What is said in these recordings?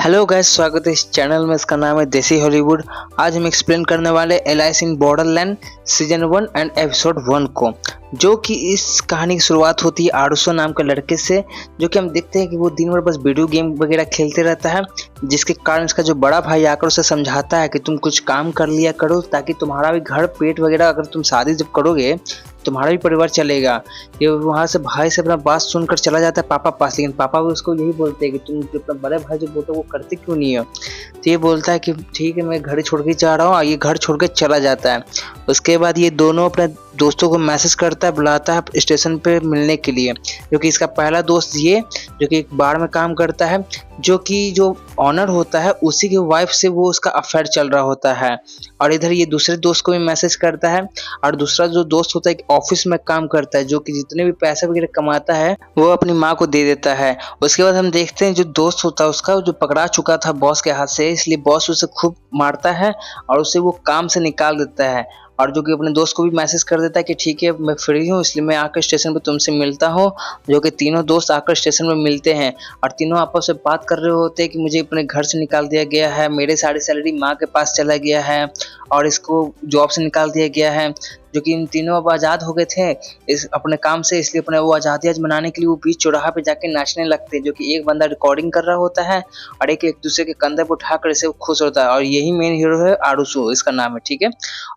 Hello guys, स्वागत है इस चैनल में। इसका नाम है देसी हॉलीवुड। आज हम एक्सप्लेन करने वाले alias in Borderland season 1 and episode 1 को, जो कि इस कहानी की शुरुआत होती है आरुसो नाम के लड़के से, जो कि हम देखते हैं कि वो दिन भर बस वीडियो गेम वगैरह खेलते रहता है, जिसके कारण इसका जो बड़ा भाई आकर उसे समझाता है कि तुम कुछ काम कर लिया करो ताकि तुम्हारा भी घर पेट वगैरह, अगर तुम शादी जब करोगे तुम्हारा भी परिवार चलेगा। ये वहाँ से भाई से अपना बात सुनकर चला जाता है पापा पास, लेकिन पापा भी उसको यही बोलते हैं कि तुम जो अपना बड़े भाई जो बोलते हो वो करते क्यों नहीं हो। तो ये बोलता है कि ठीक है, मैं घर छोड़ के जा रहा हूँ, और ये घर छोड़ के चला जाता है। उसके बाद ये दोनों अपने दोस्तों को मैसेज करता है, बुलाता है स्टेशन पे मिलने के लिए, जो कि इसका पहला दोस्त ये जो कि एक बार में काम करता है, जो कि जो ऑनर होता है उसी की वाइफ से वो उसका अफेयर चल रहा होता है। और इधर ये दूसरे दोस्त को भी मैसेज करता है, और दूसरा जो दोस्त होता है एक ऑफिस में काम करता है, जो कि जितने भी पैसे वगैरह कमाता है वो अपनी माँ को दे देता है। उसके बाद हम देखते हैं जो दोस्त होता है उसका जो पकड़ा चुका था बॉस के हाथ से, इसलिए बॉस उसे खूब मारता है और उसे वो काम से निकाल देता है। और जो कि अपने दोस्त को भी मैसेज कर देता है कि ठीक है, मैं फ्री हूँ, इसलिए मैं आकर स्टेशन पे तुमसे मिलता हूँ। जो कि तीनों दोस्त आकर स्टेशन में मिलते हैं और तीनों आपस में बात कर रहे होते हैं कि मुझे अपने घर से निकाल दिया गया है, मेरे सारी सैलरी माँ के पास चला गया है और इसको जॉब से निकाल दिया गया है। जो कि इन तीनों अब आज़ाद हो गए थे इस अपने काम से, इसलिए अपने वो आज़ादी आज मनाने के लिए वो बीच चौराहा पे जाके नाचने लगते हैं। जो कि एक बंदा रिकॉर्डिंग कर रहा होता है और एक दूसरे के कंधे पर उठाकर इसे खुश होता है, और यही मेन हीरो है, आरुसु इसका नाम है, ठीक है।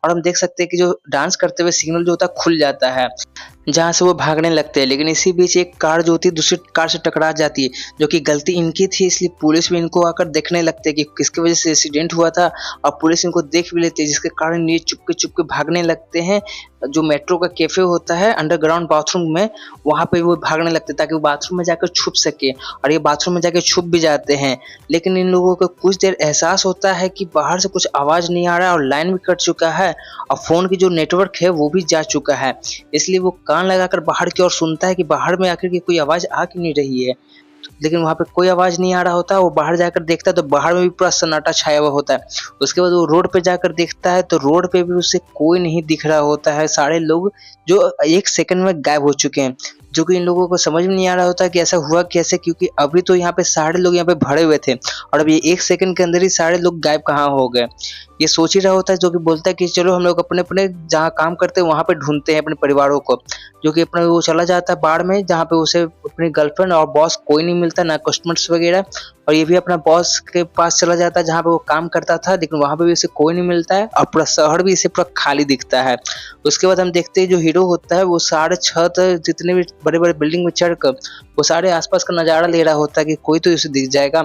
और हम देख सकते हैं कि जो डांस करते हुए सिग्नल जो होता है खुल जाता है, जहाँ से वो भागने लगते हैं। लेकिन इसी बीच एक कार जो होती है दूसरी कार से टकरा जाती है, जो कि गलती इनकी थी, इसलिए पुलिस भी इनको आकर देखने लगते हैं कि किसकी वजह से एक्सीडेंट हुआ था, और पुलिस इनको देख भी लेती है, जिसके कारण ये चुपके चुपके भागने लगते हैं। जो मेट्रो का कैफे होता है अंडरग्राउंड बाथरूम में, वहाँ पे वो भागने लगते हैं ताकि वो बाथरूम में जाकर छुप सके, और ये बाथरूम में जाकर छुप भी जाते हैं। लेकिन इन लोगों को कुछ देर एहसास होता है कि बाहर से कुछ आवाज़ नहीं आ रहा है और लाइन भी कट चुका है और फ़ोन की जो नेटवर्क है वो भी जा चुका है। इसलिए वो कान लगाकर बाहर की ओर सुनता है कि बाहर में आखिर की कोई आवाज़ आ क्यों नहीं रही है, लेकिन वहाँ पे कोई आवाज़ नहीं आ रहा होता। वो बाहर जाकर देखता है तो बाहर में भी पूरा सन्नाटा छाया हुआ होता है। उसके बाद वो रोड पे जाकर देखता है तो रोड पे भी उसे कोई नहीं दिख रहा होता है। सारे लोग जो एक सेकंड में गायब हो चुके हैं, जो कि इन लोगों को समझ में नहीं आ रहा होता कि ऐसा हुआ कैसे, क्योंकि अभी तो यहाँ पे सारे लोग यहाँ पे भरे हुए थे और अब ये एक सेकंड के अंदर ही सारे लोग गायब कहाँ हो गए। ये सोच ही रहा होता है, जो कि बोलता है कि चलो हम लोग अपने अपने जहाँ काम करते हैं वहाँ पे ढूंढते हैं अपने परिवारों को। जो कि अपना वो चला जाता है बार में, जहाँ पे उसे अपनी गर्लफ्रेंड और बॉस कोई नहीं मिलता, ना कस्टमर्स वगैरह। और ये भी अपना बॉस के पास चला जाता है जहाँ पे वो काम करता था, लेकिन वहाँ पे भी उसे कोई नहीं मिलता है और पूरा शहर भी इसे पूरा खाली दिखता है। उसके बाद हम देखते हैं जो हीरो होता है वो सारे छत जितने भी बड़े बड़े बिल्डिंग में चढ़कर वो सारे आसपास का नज़ारा ले रहा होता है कि कोई तो इसे दिख जाएगा,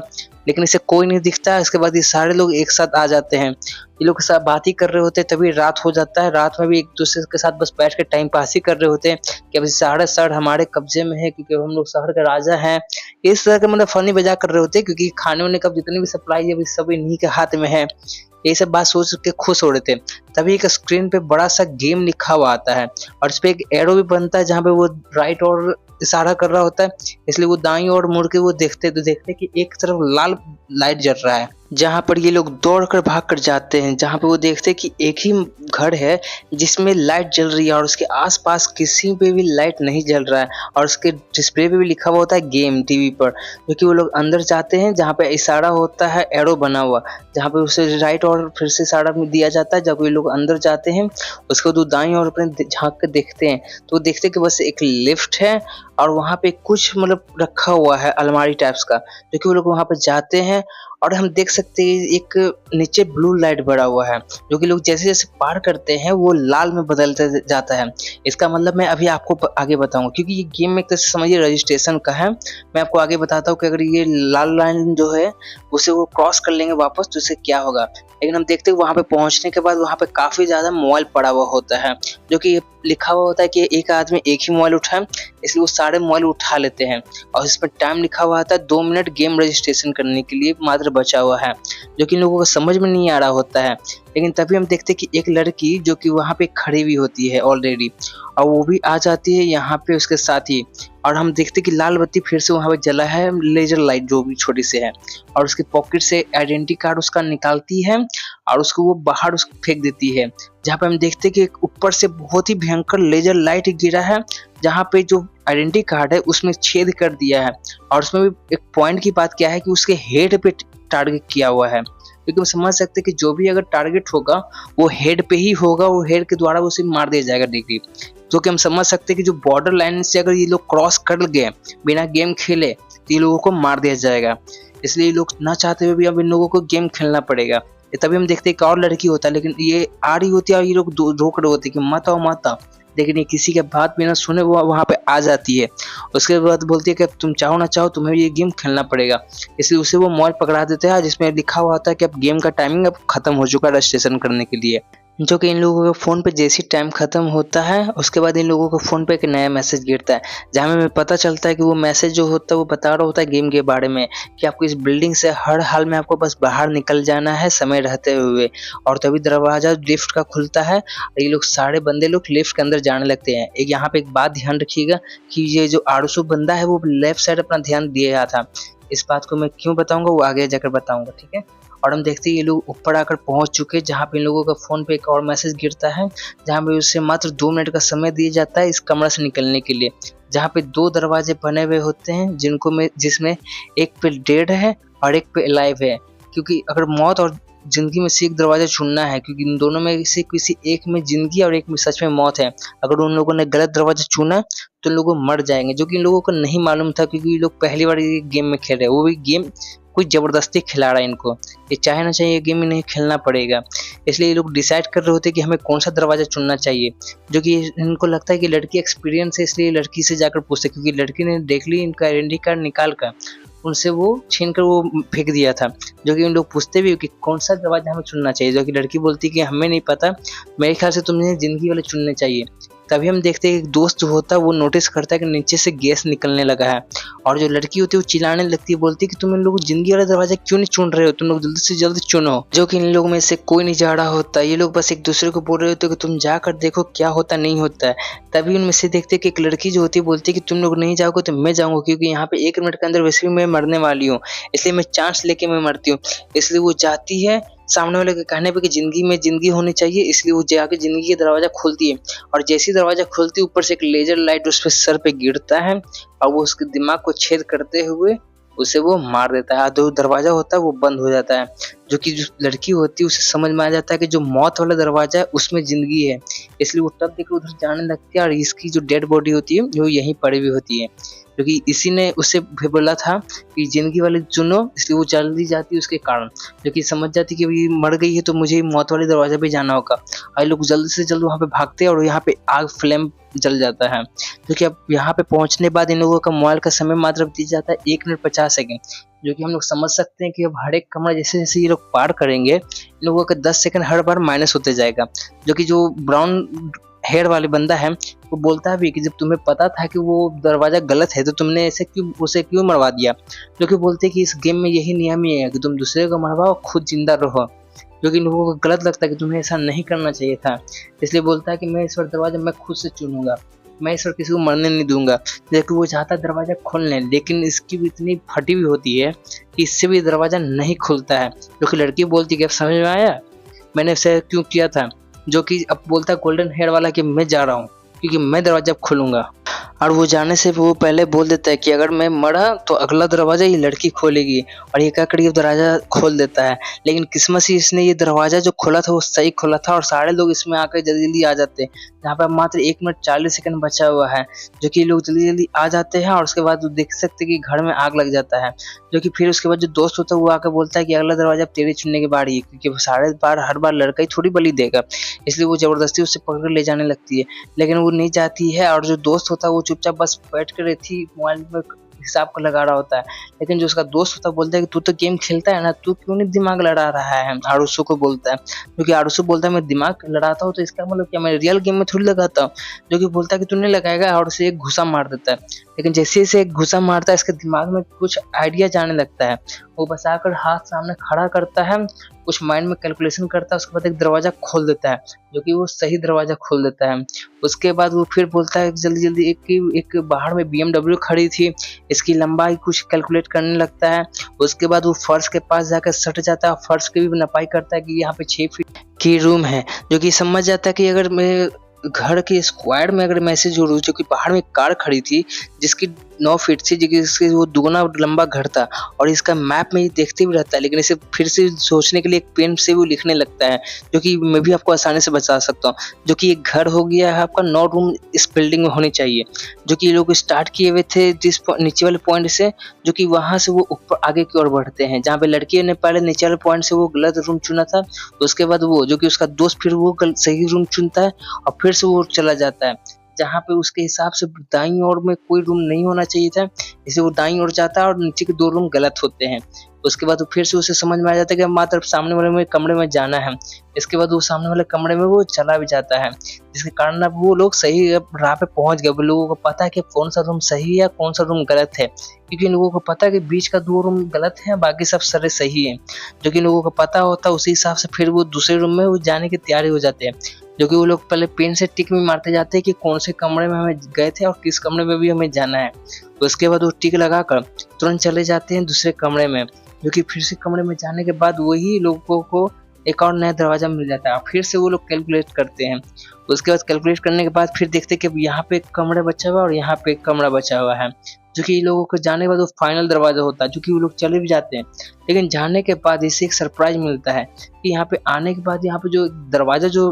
लेकिन इसे कोई नहीं दिखता है। इसके बाद ये सारे लोग एक साथ आ जाते हैं, ये लोग के साथ बात ही कर रहे होते हैं, तभी रात हो जाता है। रात में भी एक दूसरे के साथ बस बैठ के टाइम पास ही कर रहे होते हैं कि अभी सारा शहर हमारे कब्जे में है, क्योंकि हम लोग शहर के राजा हैं। इस तरह के मतलब फनी मजाक कर रहे होते हैं, क्योंकि खाने वाने का जितनी भी सप्लाई है अभी सब इन्हीं के हाथ में है। ये सब बात सोच के खुश हो रहे थे, तभी एक स्क्रीन पे बड़ा सा गेम लिखा हुआ आता है और इस पे एक एरो भी बनता है जहाँ पे वो राइट और इशारा कर रहा होता है। इसलिए वो दाईं ओर मुड़ के वो देखते तो देखते कि एक तरफ लाल लाइट जल रहा है, जहाँ पर ये लोग दौड़कर भागकर जाते हैं, जहाँ पे वो देखते हैं कि एक ही घर है जिसमें लाइट जल रही है और उसके आसपास किसी पे भी लाइट नहीं जल रहा है, और उसके डिस्प्ले पे भी लिखा हुआ होता है गेम टीवी पर। जो कि वो लोग अंदर जाते हैं जहाँ पे इशारा होता है एरो बना हुआ, जहाँ पे उसे राइट और फिर से इशारा दिया जाता है। जब ये लोग अंदर जाते हैं उसके बाद वो दाईं ओर अपने झाँक के देखते हैं तो देखते हैं कि बस एक लिफ्ट है और वहाँ पे कुछ मतलब रखा हुआ है अलमारी टाइप्स का। जो कि वो लोग वहाँ पे जाते हैं और हम देख सकते हैं एक नीचे ब्लू लाइट बड़ा हुआ है, जो कि लोग जैसे जैसे पार करते हैं वो लाल में बदलते जाता है। इसका मतलब मैं अभी आपको आगे बताऊंगा, क्योंकि ये गेम में एक तरह से समझिए रजिस्ट्रेशन का है। मैं आपको आगे बताता हूँ कि अगर ये लाल लाइन जो है उसे वो क्रॉस कर लेंगे वापस तो इससे क्या होगा। लेकिन हम देखते हैं वहाँ पे पहुँचने के बाद वहाँ पे काफ़ी ज़्यादा मोबाइल पड़ा हुआ होता है, जो कि लिखा हुआ होता है कि एक आदमी एक ही मोबाइल उठाए, इसलिए वो सारे मोबाइल उठा लेते हैं। और इसमें टाइम लिखा हुआ आता है 2 मिनट गेम रजिस्ट्रेशन करने के लिए मात्र बचा हुआ है, जो कि इन लोगों को समझ में नहीं आ रहा होता है। लेकिन तभी हम देखते हैं कि एक लड़की जो कि वहाँ पे खड़ी हुई होती है ऑलरेडी, और वो भी आ जाती है यहाँ पे उसके साथ ही। और हम देखते हैं कि लाल बत्ती फिर से वहाँ पे जला है, लेजर लाइट जो भी छोटी से है, और उसके पॉकेट से आइडेंटिटी कार्ड उसका निकालती है और उसको वो बाहर उसको फेंक देती है, जहाँ पे हम देखते हैं कि ऊपर से बहुत ही भयंकर लेजर लाइट गिरा है, जहाँ पे जो आइडेंटिटी कार्ड है उसमें छेद कर दिया है, और उसमें भी एक पॉइंट की बात क्या है कि उसके हेड पे टारगेट किया हुआ है, क्योंकि हम समझ सकते हैं कि जो भी अगर टारगेट होगा वो हेड पे ही होगा, वो हेड के द्वारा उसे मार दिया जाएगा डिग्री। तो कि हम समझ सकते हैं कि जो बॉर्डर लाइन से अगर ये लोग क्रॉस कर गए बिना गेम खेले तो ये लोगों को मार दिया जाएगा। इसलिए ये लोग ना चाहते हुए भी अब इन लोगों को गेम खेलना पड़ेगा। तभी हम देखते हैं कि और लड़की होता है, लेकिन ये आ रही होती है और ये लोग रोक रहे होते हैं कि मत आओ मत आओ, लेकिन ये किसी के बात बिना सुने वो वहाँ पे आ जाती है। उसके बाद बोलती है कि तुम चाहो ना चाहो तुम्हें ये गेम खेलना पड़ेगा। इसलिए उसे वो मॉल पकड़ा देते हैं जिसमें लिखा हुआ था कि अब गेम का टाइमिंग अब खत्म हो चुका है रजिस्ट्रेशन करने के लिए। जो कि इन लोगों के फ़ोन पे जैसे ही टाइम ख़त्म होता है उसके बाद इन लोगों के फ़ोन पे एक नया मैसेज गिरता है, जहाँ हमें पता चलता है कि वो मैसेज जो होता है वो बता रहा होता है गेम के बारे में कि आपको इस बिल्डिंग से हर हाल में आपको बस बाहर निकल जाना है समय रहते हुए। और तभी दरवाज़ा लिफ्ट का खुलता है और ये लोग सारे बंदे लोग लिफ्ट के अंदर जाने लगते हैं। एक यहाँ पे एक बात ध्यान रखिएगा कि ये जो आरुषु बंदा है वो लेफ्ट साइड अपना ध्यान दिया गया था। इस बात को मैं क्यों बताऊंगा वो आगे जाकर बताऊंगा, ठीक है। और हम देखते हैं ये लोग ऊपर आकर पहुंच चुके हैं, जहाँ पे इन लोगों का फ़ोन पे एक और मैसेज गिरता है, जहाँ पे उसे मात्र 2 मिनट का समय दिया जाता है इस कमरा से निकलने के लिए, जहाँ पे 2 दरवाजे बने हुए होते हैं जिसमें एक पे डेड है और एक पे अलाइव है। क्योंकि अगर मौत और ज़िंदगी में से एक दरवाज़ा चुनना है, क्योंकि इन दोनों में से किसी एक में ज़िंदगी और एक में सच में मौत है। अगर उन लोगों ने गलत दरवाज़ा चुना तो लोग मर जाएंगे, जो कि इन लोगों को नहीं मालूम था, क्योंकि ये लोग पहली बार ये गेम में खेल रहे हैं, वो भी गेम कोई ज़बरदस्ती खिला रहा है इनको। ये चाहे ना चाहे ये गेम में नहीं खेलना पड़ेगा। इसलिए ये लोग डिसाइड कर रहे होते हैं कि हमें कौन सा दरवाज़ा चुनना चाहिए, जो कि इनको लगता है कि लड़की एक्सपीरियंस है, इसलिए लड़की से जाकर पूछते, क्योंकि लड़की ने देख ली इनका आइडेंटिटी कार्ड निकाल कर उनसे वो छीन कर वो फेंक दिया था। जो कि उन लोग पूछते भी कि कौन सा दरवाज़ा हमें चुनना चाहिए, जो कि लड़की बोलती कि हमें नहीं पता, मेरे ख्याल से तुम्हें ज़िंदगी वाले चुनने चाहिए। तभी हम देखते हैं कि एक दोस्त जो होता है वो नोटिस करता है कि नीचे से गैस निकलने लगा है, और जो लड़की होती है वो चिल्लाने लगती है, बोलती है कि तुम इन लोग जिंदगी वाला दरवाजा क्यों नहीं चुन रहे हो, तुम लोग जल्दी से जल्दी चुनो। जो कि इन लोगों में से कोई नहीं जा रहा होता, ये लोग बस एक दूसरे को बोल रहे होते कि तुम जाकर देखो क्या होता नहीं होता है। तभी उनमें से देखते कि एक लड़की जो होती है बोलती है कि तुम लोग नहीं जाओगे तो मैं जाऊंगा, क्योंकि यहाँ पे 1 मिनट के अंदर वैसे भी मैं मरने वाली हूँ, इसलिए मैं चांस लेके मैं मरती हूँ। इसलिए वो जाती है सामने वाले के कहने पे कि जिंदगी में जिंदगी होनी चाहिए, इसलिए वो जाके जिंदगी का दरवाजा खोलती है, और जैसे ही दरवाजा खोलती है ऊपर से एक लेजर लाइट उस पे सर पे गिरता है और वो उसके दिमाग को छेद करते हुए उसे वो मार देता है। जो दरवाजा होता है वो बंद हो जाता है, जो कि जो लड़की होती है उसे समझ में आ जाता है कि जो मौत वाला दरवाजा है उसमें जिंदगी है, इसलिए वो तब देखकर उधर जाने लगती है, और इसकी जो डेड बॉडी होती है जो यहीं पड़ी हुई होती है, क्योंकि इसी ने उसे भी बोला था कि जिंदगी वाले चुनो, इसलिए वो जल्दी जाती है उसके कारण, जो कि समझ जाती कि ये मर गई है तो मुझे मौत वाले दरवाजे पे जाना होगा। और लोग जल्दी से जल्द वहाँ पे भागते हैं और यहाँ पे आग फ्लेम जल जाता है, जो कि अब यहाँ पे पहुँचने बाद इन लोगों का मोबाइल का समय मात्र बीत जाता है 1 मिनट 50 सेकंड, जो कि हम लोग समझ सकते हैं कि अब हर एक कमरा जैसे जैसे ये लोग पार करेंगे इन लोगों का 10 सेकंड हर बार माइनस होते जाएगा। जो कि जो ब्राउन हेयर वाले बंदा है वो बोलता है भी कि जब तुम्हें पता था कि वो दरवाजा गलत है तो तुमने उसे क्यों मरवा दिया। जो कि बोलते हैं कि इस गेम में यही नियम ही है कि तुम दूसरे को मरवाओ खुद जिंदा रहो, जो कि लोगों को गलत लगता है कि तुम्हें ऐसा नहीं करना चाहिए था। इसलिए बोलता है कि मैं इस बार दरवाजा मैं खुद से चुनूंगा, मैं इस बार किसी को मरने नहीं दूंगा। लेकिन वो चाहता है दरवाजा खोलने, लेकिन इसकी भी इतनी फटी हुई होती है कि इससे भी दरवाजा नहीं खुलता है। जो कि लड़की बोलती है कि अब समझ में आया मैंने इसे क्यों किया था। जो कि अब बोलता है गोल्डन हेयर वाला कि मैं जा रहा हूँ क्योंकि मैं दरवाजा खोलूंगा, और वो जाने से वो पहले बोल देता है कि अगर मैं मरा तो अगला दरवाज़ा ये लड़की खोलेगी, और ये कहकर ये दरवाज़ा खोल देता है। लेकिन किस्मत से इसने ये दरवाज़ा जो खोला था वो सही खोला था और सारे लोग इसमें आकर जल्दी जल्दी आ जाते हैं। यहाँ पर मात्र 1 मिनट 40 सेकंड बचा हुआ है, जो कि लोग जल्दी जल्दी आ जाते हैं, और उसके बाद वो देख सकते हैं कि घर में आग लग जाता है। जो कि फिर उसके बाद जो दोस्त होता है वो आकर बोलता है कि अगला दरवाज़ा तेरे चुनने के बाद ही, क्योंकि वो सारे बार हर बार लड़का ही थोड़ी बलि देगा, इसलिए वो ज़बरदस्ती उससे पकड़ ले जाने लगती है। लेकिन वो नहीं जाती है, और जो दोस्त होता है वो चुपचाप बस बैठ कर थी मोबाइल में हिसाब को लगा रहा होता है। लेकिन जो उसका दोस्त होता है बोलता है कि तू तो गेम खेलता है ना, तू क्यों नहीं दिमाग लड़ा रहा है, आरुषु को बोलता है। क्योंकि आरुषु बोलता है मैं दिमाग लड़ाता हूँ तो इसका मतलब क्या, मैं रियल गेम में थोड़ी लगाता हूँ। जो कि बोलता है कि तू नहीं लगाएगा, और उसे एक घुसा मार देता है। लेकिन जैसे जैसे एक घुसा मारता है इसके दिमाग में कुछ आइडिया जाने लगता है, वो बस आकर हाथ सामने खड़ा करता है, कुछ माइंड में कैलकुलेशन करता है, उसके बाद एक दरवाजा खोल देता है, जो कि वो सही दरवाजा खोल देता है। उसके बाद वो फिर बोलता है जल्दी जल्दी एक बाहर में BMW खड़ी थी, इसकी लंबाई कुछ कैलकुलेट करने लगता है। उसके बाद वो फर्श के पास जाकर सट जाता है, फर्श की भी नपाई करता है कि यहाँ पे 6 फीट की रूम है। जो कि समझ जाता है कि अगर मैं घर के स्क्वायर में अगर मैसेज हो, जो कि बाहर में कार खड़ी थी जिसकी 9 फीट थी, जो कि इसके वो दुगना लंबा घर था और इसका मैप में ये देखते भी रहता है, लेकिन इसे फिर से सोचने के लिए एक पेन से वो लिखने लगता है, जो कि मैं भी आपको आसानी से बता सकता हूँ। जो कि एक घर हो गया है आपका 9 रूम इस बिल्डिंग में होनी चाहिए, जो कि ये लोग स्टार्ट किए हुए थे जिस नीचे वाले पॉइंट से, जो कि वहां से वो ऊपर आगे की ओर बढ़ते हैं, जहाँ पे लड़की ने पहले नीचे वाले पॉइंट से वो गलत रूम चुना था, तो उसके बाद वो जो कि उसका दोस्त फिर वो सही रूम चुनता है और फिर से वो चला जाता है जहाँ पे उसके हिसाब से दाईं ओर में कोई रूम नहीं होना चाहिए था, इसे वो दाईं ओर जाता है और नीचे के 2 रूम गलत होते हैं। उसके बाद वो फिर से उसे समझ में आ जाता है कि अब मात्र सामने वाले में कमरे में जाना है। इसके बाद वो सामने वाले कमरे में वो चला भी जाता है, जिसके कारण अब वो लोग सही राह पे पहुंच गए। वो लोगों को पता है कि कौन सा रूम सही है कौन सा रूम गलत है, क्योंकि इन लोगों को पता है कि बीच का 2 रूम गलत है, बाकी सब सारे सही है। जो कि इन लोगों को पता होता है, उसी हिसाब से फिर वो दूसरे रूम में वो जाने की तैयारी हो जाते हैं। जो कि वो लोग पहले पेन से टिक में मारते जाते हैं कि कौन से कमरे में हमें गए थे और किस कमरे में भी हमें जाना है। तो उसके बाद वो टिक लगाकर तुरंत चले जाते हैं दूसरे कमरे में, जो कि फिर से कमरे में जाने के बाद वही लोगों को एक और नया दरवाजा मिल जाता है। फिर से वो लोग कैलकुलेट करते हैं। उसके बाद कैलकुलेट करने के बाद फिर देखते हैं कि यहाँ पे एक कमरा बचा हुआ है और यहाँ पे एक कमरा बचा हुआ है, जो कि लोगों को जाने के बाद वो फाइनल दरवाजा होता है, जो कि वो लोग चले भी जाते हैं। लेकिन जाने के बाद इसे एक सरप्राइज मिलता है कि यहाँ पे आने के बाद यहाँ पे जो दरवाजा जो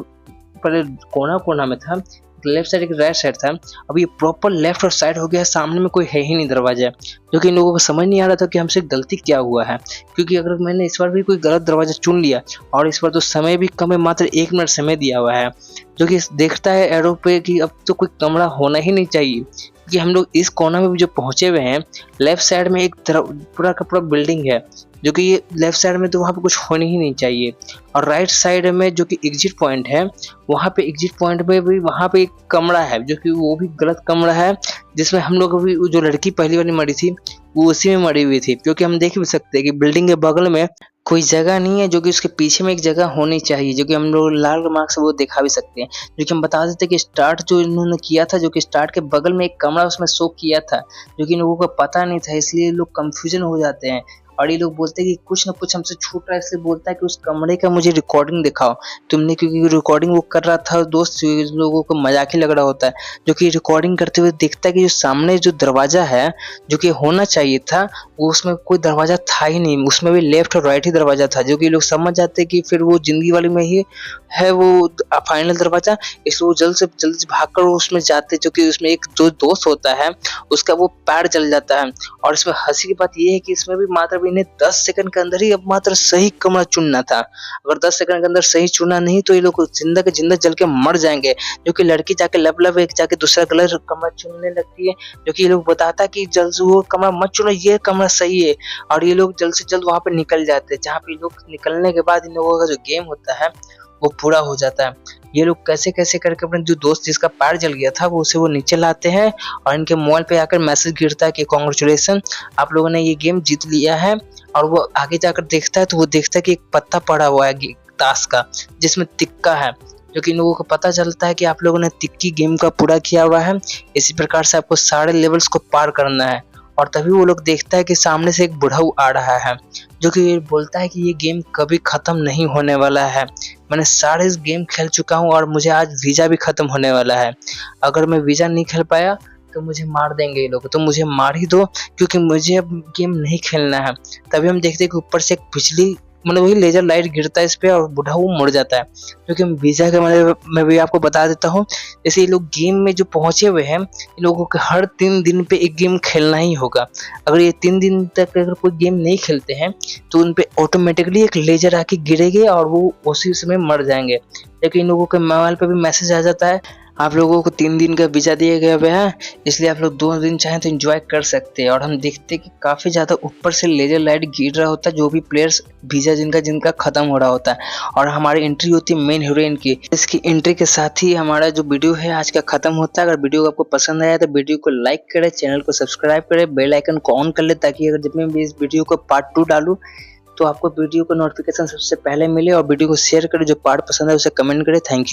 पहले कोना कोना में था, लेफ्ट साइड एक राइट साइड था, अब ये प्रॉपर लेफ्ट और साइड हो गया है, सामने में कोई है ही नहीं दरवाजा। जो कि इन लोगों को समझ नहीं आ रहा था कि हमसे गलती क्या हुआ है, क्योंकि अगर मैंने इस बार भी कोई गलत दरवाजा चुन लिया और इस बार तो समय भी कम है, मात्र 1 मिनट समय दिया हुआ है। जो कि देखता है एरो पे कि अब तो कोई कमरा होना ही नहीं चाहिए, क्योंकि हम लोग इस कोना में भी जो पहुंचे हुए हैं, लेफ्ट साइड में एक पूरा का पूरा बिल्डिंग है, जो कि ये लेफ्ट साइड में तो वहाँ पे कुछ होनी ही नहीं चाहिए। और राइट साइड में जो कि एग्जिट पॉइंट है, वहाँ पे एग्जिट पॉइंट में भी वहाँ पे एक कमरा है, जो कि वो भी गलत कमरा है, जिसमें हम लोग अभी जो लड़की पहली वाली मरी थी वो उसी में मरी हुई थी। क्योंकि हम देख भी सकते हैं कि बिल्डिंग के बगल में कोई जगह नहीं है, जो कि उसके पीछे में एक जगह होनी चाहिए, जो कि हम लोग लाल मार्क से वो दिखा भी सकते हैं। जो कि हम बता देते हैं कि स्टार्ट जो इन्होंने किया था, जो कि स्टार्ट के बगल में एक कमरा उसमें शो किया था, जो कि इन लोगों को पता नहीं था, इसलिए लोग कंफ्यूजन हो जाते हैं और ये लोग बोलते हैं कि कुछ ना कुछ हमसे छूट रहा है, इसलिए बोलता है कि उस कमरे का मुझे रिकॉर्डिंग दिखाओ तुमने, क्योंकि रिकॉर्डिंग वो कर रहा था दोस्त, लोगों को मजाक ही लग रहा होता है। जो कि रिकॉर्डिंग करते हुए देखता है कि जो सामने जो दरवाजा है जो कि होना चाहिए था, वो उसमें कोई दरवाजा था ही नहीं, उसमें भी लेफ्ट और राइट ही दरवाजा था। जो कि लोग समझ जाते हैं कि फिर वो जिंदगी वाले में ही है वो फाइनल दरवाजा, इसलिए वो जल्द से जल्द भागकर उसमें जाते। जो कि उसमें एक जो दोस्त होता है उसका वो पैर जल जाता है। और इसमें हंसी की बात यह है कि इसमें भी मात्र इन्हें 10 सेकंड के अंदर ही अब मात्र सही कमरा चुनना था। अगर 10 सेकंड के अंदर सही चुना नहीं तो ये लोग जिंदा के जिंदा जल के मर जाएंगे। जो कि लड़की जाके लब एक जाके दूसरा गलत कमरा चुनने लगती है, जो कि ये लोग बताता है कि जल्द से वो कमरा मत चुनो, ये कमरा सही है। और ये लोग जल्द से जल्द वहां पे निकल जाते हैं, जहाँ पे लोग निकलने के बाद इन लोगों का जो गेम होता है वो पूरा हो जाता है। ये लोग कैसे कैसे करके अपने जो दोस्त जिसका पैर जल गया था वो उसे वो नीचे लाते हैं और इनके मोबाइल पे आकर मैसेज गिरता है कि कांग्रेचुलेसन, आप लोगों ने ये गेम जीत लिया है। और वो आगे जाकर देखता है तो वो देखता है कि एक पत्ता पड़ा हुआ है ताश का, जिसमें तिक्का है। जो कि इन लोगों को पता चलता है कि आप लोगों ने तिक्की गेम का पूरा किया हुआ है, इसी प्रकार से आपको सारे लेवल्स को पार करना है। और तभी वो लोग देखता है कि सामने से एक बुढ़ऊ आ रहा है, जो कि बोलता है कि ये गेम कभी खत्म नहीं होने वाला है, मैंने सारे इस गेम खेल चुका हूँ और मुझे आज वीजा भी खत्म होने वाला है। अगर मैं वीजा नहीं खेल पाया तो मुझे मार देंगे ये लोग, तो मुझे मार ही दो, क्योंकि मुझे अब गेम नहीं खेलना है। तभी हम देखते हैं कि ऊपर से एक बिजली मतलब वही लेजर लाइट गिरता है इस पे और बूढ़ा वो मुड़ जाता है। क्योंकि वीजा के मतलब मैं भी आपको बता देता हूँ, जैसे ये लोग गेम में जो पहुंचे हुए हैं, इन लोगों को हर 3 दिन पे एक गेम खेलना ही होगा। अगर ये 3 दिन तक अगर कोई गेम नहीं खेलते हैं तो उन पे ऑटोमेटिकली एक लेजर आके गिरेंगे और वो उसी समय मर जाएंगे। लेकिन इन लोगों के मोबाइल पे भी मैसेज आ जाता है, आप लोगों को 3 दिन का वीजा दिया गया हुआ है, इसलिए आप लोग 2 दिन चाहें तो एंजॉय कर सकते हैं। और हम देखते हैं कि काफ़ी ज़्यादा ऊपर से लेजर लाइट गिर रहा होता है, जो भी प्लेयर्स वीजा जिनका खत्म हो रहा होता है। और हमारी एंट्री होती है मेन हीरोइन की। इसकी एंट्री के साथ ही हमारा जो वीडियो है आज का खत्म होता है। अगर वीडियो आपको पसंद आया तो वीडियो को लाइक करें, चैनल को सब्सक्राइब करें, बेल आइकन को ऑन कर ले, ताकि अगर जब मैं भी इस वीडियो को पार्ट 2 डालूँ तो आपको वीडियो का नोटिफिकेशन सबसे पहले मिले। और वीडियो को शेयर करें, जो पार्ट पसंद है उसे कमेंट करें। Thank you.